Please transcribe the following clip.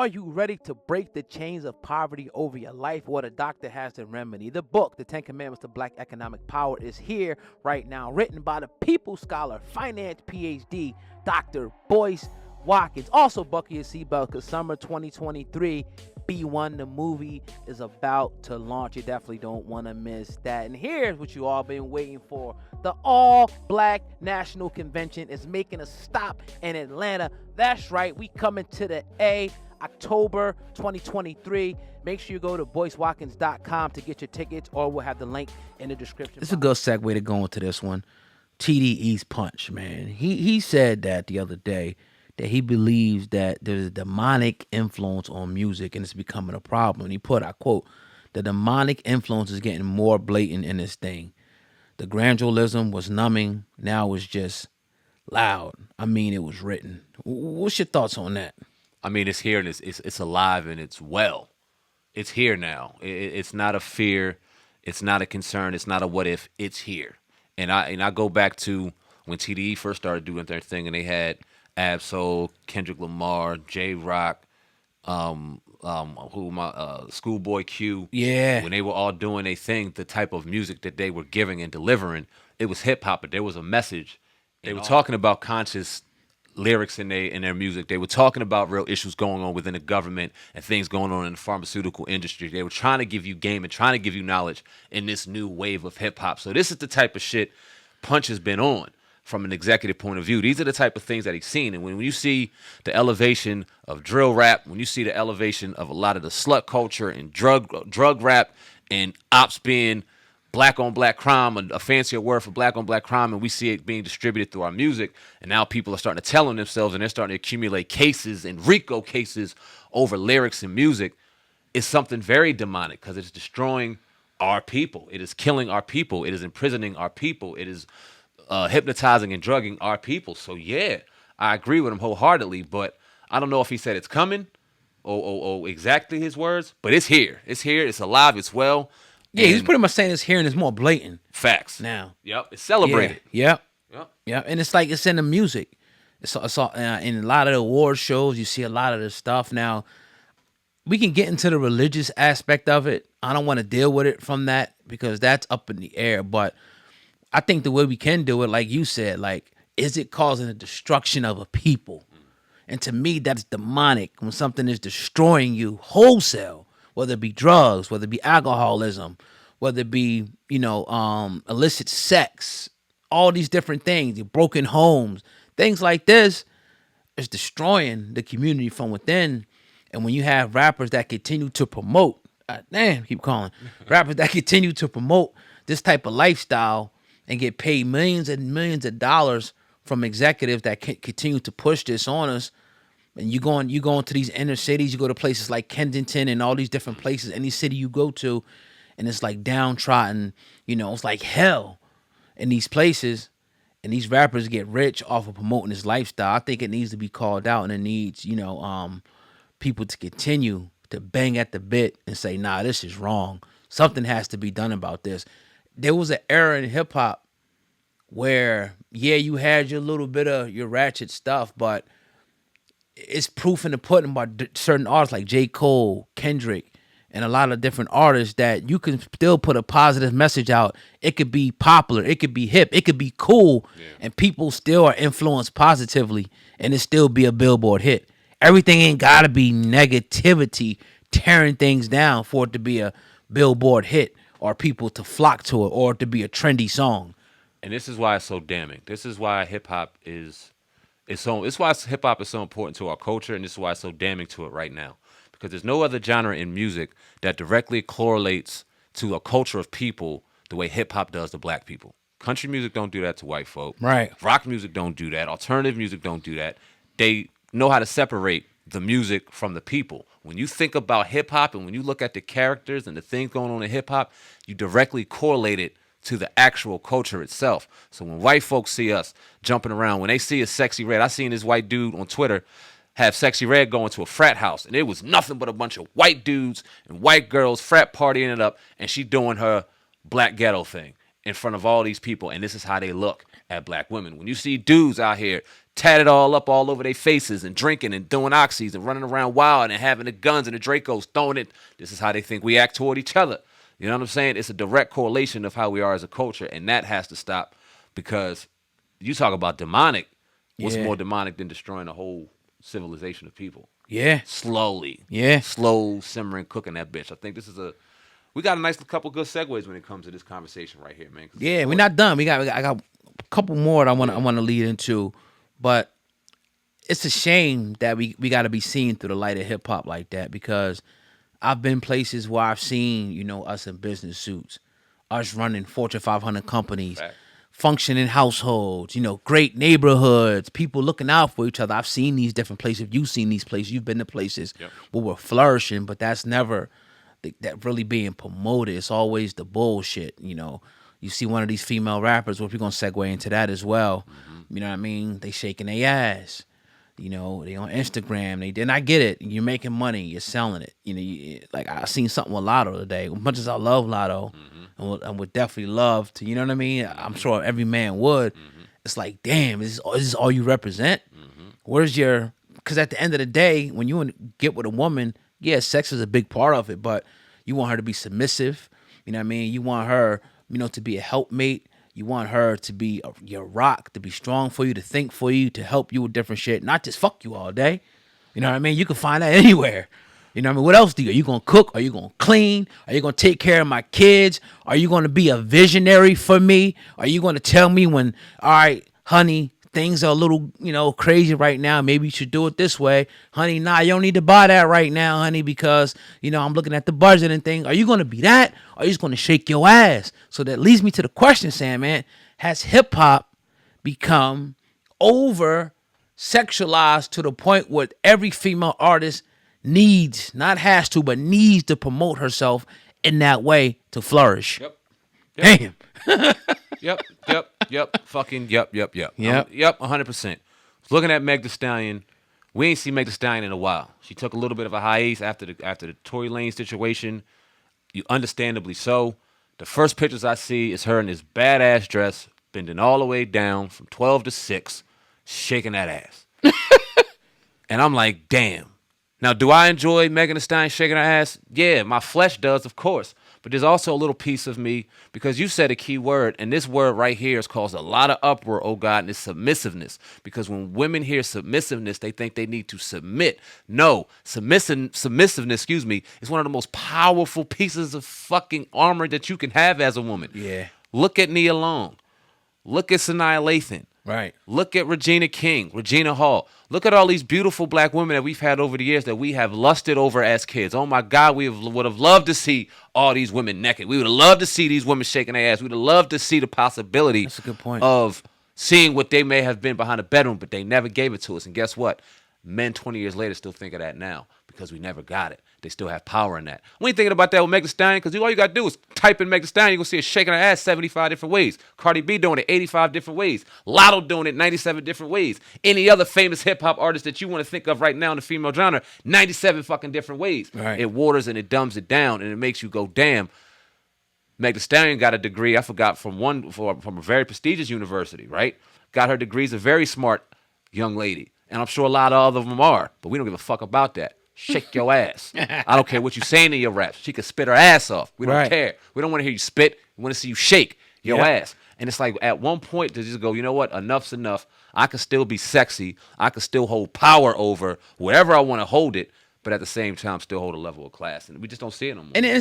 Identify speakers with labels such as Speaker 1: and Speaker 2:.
Speaker 1: Are you ready to break the chains of poverty over your life? What a doctor has the remedy. The book, The 10 Commandments to Black Economic Power, is here right now, written by the People Scholar, finance PhD, Dr. Boyce Watkins. Also, buckle your seatbelt because summer 2023 B1, the movie, is about to launch. You definitely don't want to miss that. And here's what you all been waiting for. The All Black National Convention is making a stop in Atlanta. That's right, we coming to the A. October 2023. Make sure you go to boycewatkins.com to get your tickets, or we'll have the link in the description. It's a good segue to go into this one. TDE's punch, man. He said that the other day, that he believes that there's a demonic influence on music and it's becoming a problem. And he put, I quote, "The demonic influence is getting more blatant in this thing. The gradualism was numbing. Now it's just loud. I mean, it was written." What's your thoughts on that?
Speaker 2: I mean, it's here and it's alive and it's well. It's here now. It's not a fear. It's not a concern. It's not a what if. It's here. And I go back to when TDE first started doing their thing, and they had Absol, Kendrick Lamar, J Rock, Schoolboy Q.
Speaker 1: Yeah.
Speaker 2: When they were all doing a thing, the type of music that they were giving and delivering, it was hip hop, but there was a message. They were talking about conscious lyrics in their music. They were talking about real issues going on within the government and things going on in the pharmaceutical industry. They were trying to give you game and trying to give you knowledge in this new wave of hip hop. So this is the type of shit Punch has been on from an executive point of view. These are the type of things that he's seen. And when you see the elevation of drill rap, when you see the elevation of a lot of the slut culture and drug rap and ops being black on black crime, a fancier word for black on black crime, and we see it being distributed through our music, and now people are starting to tell on themselves and they're starting to accumulate cases and RICO cases over lyrics and music, is something very demonic because it's destroying our people. It is killing our people. It is imprisoning our people. It is hypnotizing and drugging our people. So yeah, I agree with him wholeheartedly, but I don't know if he said it's coming or exactly his words, but it's here. It's here. It's alive. It's well.
Speaker 1: Yeah, he's pretty much saying it's here and it's more blatant.
Speaker 2: Facts.
Speaker 1: Now.
Speaker 2: Yep. It's celebrated.
Speaker 1: Yeah. Yep. And it's like it's in the music. It's all, in a lot of the award shows, you see a lot of this stuff. Now, we can get into the religious aspect of it. I don't want to deal with it from that because that's up in the air. But I think the way we can do it, like you said, like, is it causing the destruction of a people? And to me, that's demonic when something is destroying you wholesale. Whether it be drugs, whether it be alcoholism, whether it be, illicit sex, all these different things, broken homes, things like this is destroying the community from within. And when you have rappers that continue to promote, keep calling, rappers that continue to promote this type of lifestyle and get paid millions and millions of dollars from executives that continue to push this on us, and you go into these inner cities, you go to places like Kensington and all these different places, any city you go to, and it's like downtrodden, it's like hell in these places, and these rappers get rich off of promoting this lifestyle. I think it needs to be called out, and it needs, people to continue to bang at the bit and say, nah, this is wrong. Something has to be done about this. There was an era in hip hop where, yeah, you had your little bit of your ratchet stuff, but it's proof in the pudding by certain artists like J. Cole, Kendrick, and a lot of different artists that you can still put a positive message out. It could be popular, it could be hip, it could be cool, and people still are influenced positively, and it still be a Billboard hit. Everything ain't gotta be negativity tearing things down for it to be a Billboard hit or people to flock to it or to be a trendy song.
Speaker 2: And this is why it's so damning. This is why hip hop is so. It's why hip hop is so important to our culture, and this is why it's so damning to it right now. Because there's no other genre in music that directly correlates to a culture of people the way hip hop does to black people. Country music don't do that to white folk.
Speaker 1: Right.
Speaker 2: Rock music don't do that. Alternative music don't do that. They know how to separate the music from the people. When you think about hip hop and when you look at the characters and the things going on in hip hop, you directly correlate it to the actual culture itself. So when white folks see us jumping around, when they see a Sexy Red, I seen this white dude on Twitter have Sexy Red going to a frat house, and it was nothing but a bunch of white dudes and white girls frat partying it up, and she doing her black ghetto thing in front of all these people, and this is how they look at black women. When you see dudes out here tatted all up all over their faces and drinking and doing oxys and running around wild and having the guns and the Dracos throwing it. This is how they think we act toward each other. You know what I'm saying? It's a direct correlation of how we are as a culture, and that has to stop, because you talk about demonic. What's more demonic than destroying a whole civilization of people?
Speaker 1: Yeah.
Speaker 2: Slowly.
Speaker 1: Yeah.
Speaker 2: Slow simmering, cooking that bitch. I think this is we got a nice couple good segues when it comes to this conversation right here, man.
Speaker 1: Yeah, we're not done. I got a couple more that I want to lead into, but it's a shame that we got to be seen through the light of hip hop like that, because I've been places where I've seen, you know, us in business suits, us running Fortune 500 companies,
Speaker 2: Fact.
Speaker 1: functioning households, you know, great neighborhoods, people looking out for each other. I've seen these different places. You've seen these places. You've been to places where we're flourishing, but that's never that really being promoted. It's always the bullshit, you know. You see one of these female rappers, well, we're going to segue into that as well. Mm-hmm. You know what I mean? They shaking their ass. You know, they on Instagram. And I get it. You're making money. You're selling it. You know, like I seen something with Lotto today. As much as I love Lotto, and would definitely love to, you know what I mean? I'm sure every man would. It's like, damn, is this all you represent? Where's your... Because at the end of the day, when you get with a woman, yeah, sex is a big part of it, but you want her to be submissive. You know what I mean? You want her, you know, to be a helpmate. You want her to be your rock, to be strong for you, to think for you, to help you with different shit, not just fuck you all day. You know what I mean? You can find that anywhere. You know what I mean? What else do you? Are you going to cook? Are you going to clean? Are you going to take care of my kids? Are you going to be a visionary for me? Are you going to tell me when, all right, honey, things are a little, you know, crazy right now. Maybe you should do it this way. Honey, nah, you don't need to buy that right now, honey, because, you know, I'm looking at the budget and things. Are you going to be that? Or are you just going to shake your ass? So that leads me to the question, Sam, man. Has hip-hop become over-sexualized to the point where every female artist needs, not has to, but needs to promote herself in that way to flourish?
Speaker 2: Yep.
Speaker 1: Damn.
Speaker 2: Yep. Fucking yep.
Speaker 1: Yep.
Speaker 2: 100%. Looking at Meg Thee Stallion, we ain't seen Meg Thee Stallion in a while. She took a little bit of a hiatus after the Tory Lanez situation. You understandably so. The first pictures I see is her in this badass dress, bending all the way down from 12 to 6, shaking that ass. And I'm like, damn. Now, do I enjoy Megan Thee Stallion shaking her ass? Yeah, my flesh does, of course. But there's also a little piece of me, because you said a key word, and this word right here has caused a lot of uproar, oh God, and it's submissiveness. Because when women hear submissiveness, they think they need to submit. No, submissiveness, is one of the most powerful pieces of fucking armor that you can have as a woman.
Speaker 1: Yeah.
Speaker 2: Look at Nia Long. Look at Sanaa Lathan.
Speaker 1: Right.
Speaker 2: Look at Regina King, Regina Hall. Look at all these beautiful black women that we've had over the years that we have lusted over as kids. Oh my God, would have loved to see all these women naked. We would have loved to see these women shaking their ass. We would have loved to see the possibility
Speaker 1: That's a good point.
Speaker 2: of seeing what they may have been behind a bedroom, but they never gave it to us. And guess what? Men 20 years later still think of that now because we never got it. They still have power in that. We ain't thinking about that with Meg Thee Stallion, because all you got to do is type in Meg Thee Stallion. You're going to see her shaking her ass 75 different ways. Cardi B doing it 85 different ways. Lotto doing it 97 different ways. Any other famous hip-hop artist that you want to think of right now in the female genre, 97 fucking different ways.
Speaker 1: Right.
Speaker 2: It waters and it dumbs it down, and it makes you go, damn. Meg Thee Stallion got a degree, I forgot, from a very prestigious university, right? Got her degrees, a very smart young lady. And I'm sure a lot of them are, but we don't give a fuck about that. Shake your ass. I don't care what you saying in your raps. She can spit her ass off. We don't care. We don't want to hear you spit. We want to see you shake your ass. And it's like at one point to just go, you know what? Enough's enough. I can still be sexy. I can still hold power over wherever I want to hold it, but at the same time still hold a level of class. And we just don't see it no more.
Speaker 1: And